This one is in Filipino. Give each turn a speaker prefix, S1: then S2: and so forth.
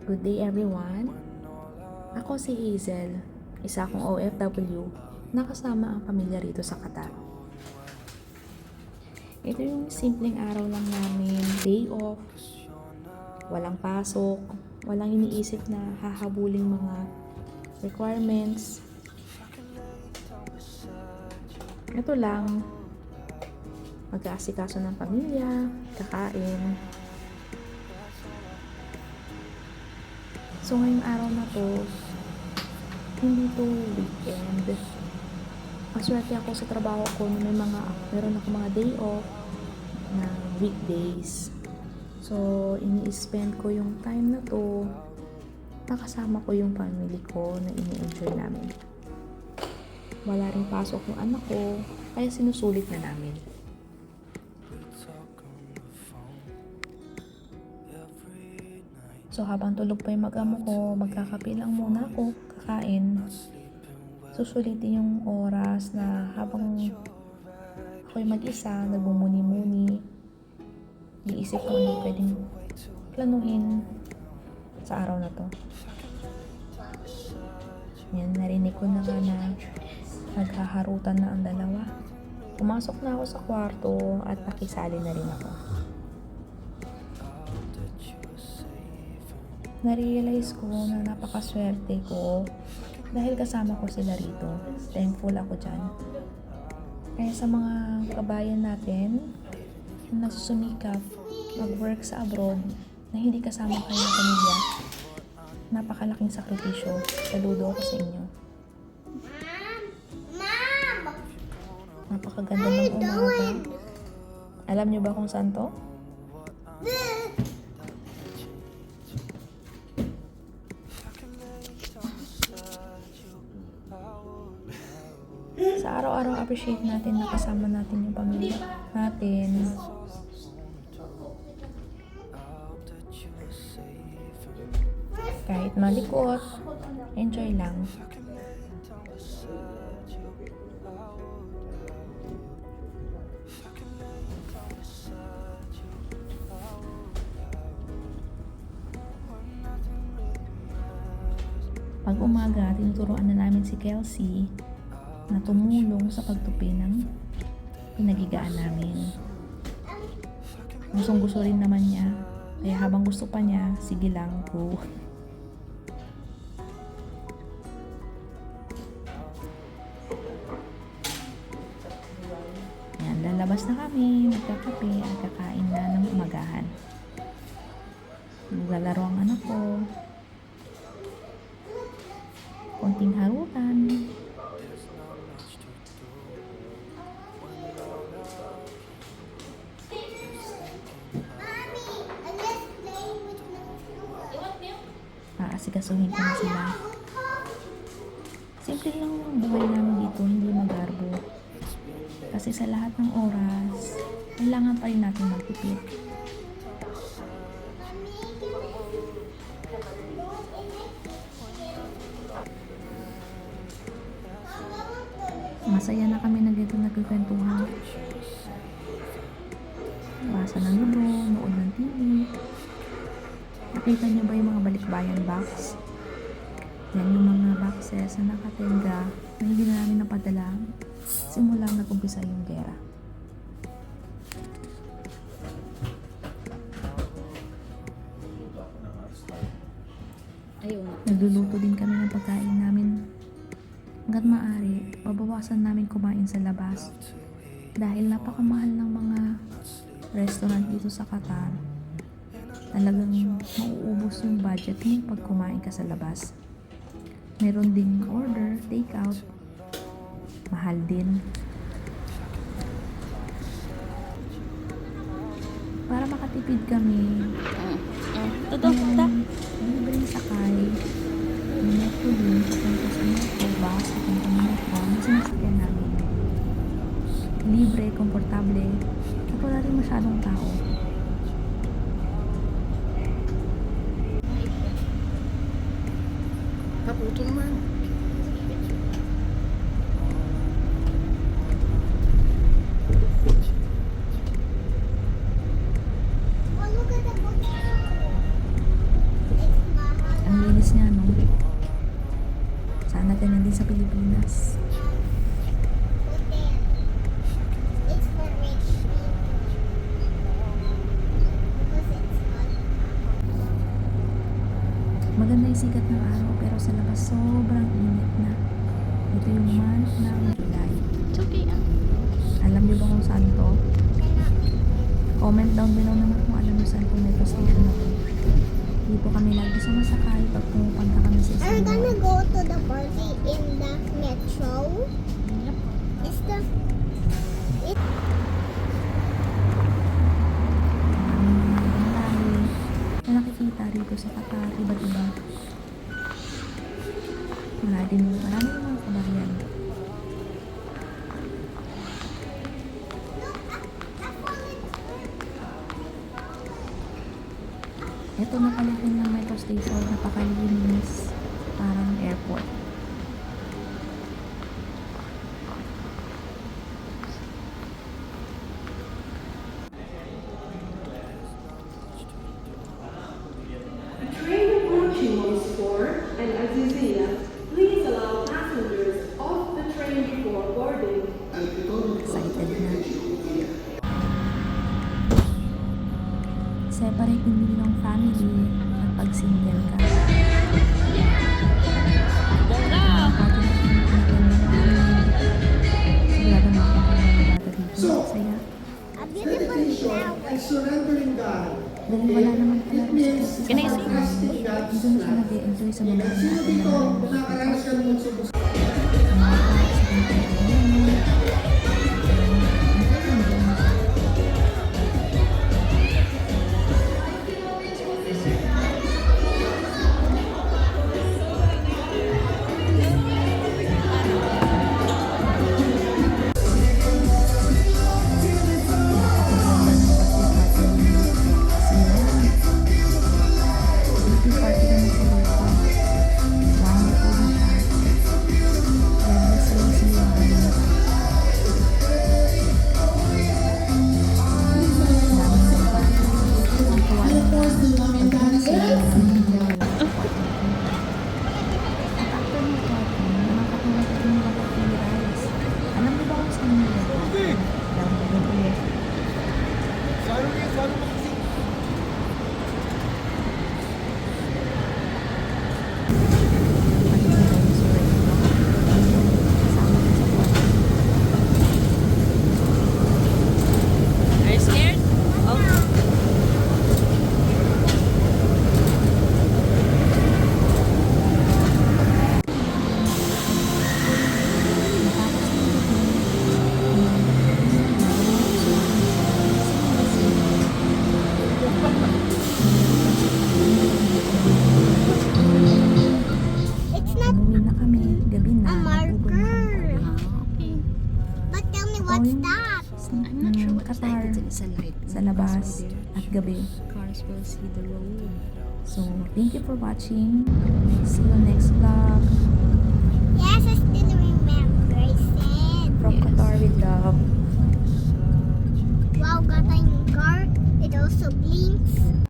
S1: Good day everyone. Ako si Hazel, isa akong OFW na kasama ang pamilya rito sa Qatar. Ito yung simpleng araw lang namin, day off, walang pasok, walang iniisip na hahabuling mga requirements. Ito lang, mag-aasikaso ng pamilya, kakain. So ngayong araw na to, hindi to weekend. Maswerte ako sa trabaho ko na meron ako mga day off na weekdays. So ini-spend ko yung time na to, nakasama ko yung family ko na ini-enjoy namin. Wala rin pasok yung anak ko, kaya sinusulit na namin. So habang tulog pa yung mag-amo ko, magkakape lang muna ako, kakain. Susulitin yung oras na habang ako'y mag-isa, nagbumuni-muni. Iisip ko ano pwedeng planuhin sa araw na to. Yan, narinig ko na nga na naghaharutan na ang dalawa. Pumasok na ako sa kwarto at nakisali na rin ako. Na-realize ko na napakaswerte ko dahil kasama ko sila rito. Thankful ako dyan. Kaya sa mga kabayan natin na nasusumikap mag-work sa abroad na hindi kasama kayo ng pamilya, napakalaking sakripisyo. Saludo ako sa inyo. Napakaganda ng umaga. Alam niyo ba kung saan to? Sa araw-araw appreciate natin na kasama natin yung pamilya natin. Kahit malikot, enjoy lang. Pag umaga, tinuturoan na namin si Kelsey na tumulong sa pagtupi ng pinagigaan namin. Gustong gusto rin naman niya, kaya habang gusto pa niya, sige lang, go. Yan, lalabas na kami, magkakape at kakain na ng umagahan. Maglalaro ang anak ko. Konting harutan. Aasikasuhin ko na sila. Simple lang yung buhay namin dito, hindi magarbo. Kasi sa lahat ng oras, kailangan pa rin natin magtipid. Masaya na kami na dito nagkikwentuhan. Basa ng libro, nood ng TV. Nakita niyo ba yung mga balikbayan box? Yan yung mga boxes na nakatenga na hindi na namin napadala simulang nag-umpisa yung gera. Nagluluto din kami ng pagkain namin. Hanggat maaari, mabawasan namin kumain sa labas dahil napakamahal ng mga restaurant dito sa Qatar. Talagang mauubos yung budget mo pag kumain ka sa labas. Meron ding order, take out. Mahal din. Para makatipid kami, libreng sakay, metro din, papunta sa metro, bus, papunta sa metro, na sinasakyan namin. Libre, komportable, at wala rin masyadong tao.
S2: Kaputo naman.
S1: bilis niya, no? Sana ganyan din sa Pilipinas.
S2: It's for rich people. Because it's hot.
S1: Maganda yung sikat ng araw pero sa labas sobrang init na. Ito yung month ng July.
S3: It's okay, ah.
S1: Alam niyo ba kung saan to? Comment down below naman kung alam niyo saan po metro station na to. Dito kami lagi sumasakay pag pumupunta kami sa
S2: Are we
S1: isang
S2: gonna
S1: mall.
S2: go to the party in the metro?
S3: Yep.
S2: Is the
S1: Maraming mga ibang lahi na nakikita rito sa Qatar, iba't iba. Marami mga kabayan. Ito nakalagay ng metro station, napakalinis, parang airport.
S4: Train approaching on Sport and Azizia, please allow passengers off the train before boarding.
S1: Excited na. Separate din ng family at pag single ka. Sigurado na ako kung mga bata dito. Masaya.
S2: a beautiful flower?
S5: And surrendering God.
S1: Dahil wala naman pala rin sa
S3: Can I see?
S5: Casting God
S1: Doon siya nag-enjoy sa mga
S5: Sino
S1: natin
S5: dito
S1: na
S5: nakaranas ka ng subok? Alam mo ba kung saan nila? Down below ulit.
S3: Are you scared? Oh.
S2: It's not
S1: Umuwi na kami, gabi na.
S2: a
S1: nag-Uber na kami
S2: marker.
S1: pauwi.
S3: Okay.
S2: But tell me what's that?
S3: I'm not sure what
S1: Qatar,
S3: it's a light.
S1: sa labas at gabi.
S3: Cars will see the road.
S1: So, thank you for watching. See you next vlog.
S2: Yes, I still remember. I said,
S1: From Qatar with love.
S2: wow, got a new car. It also blinks.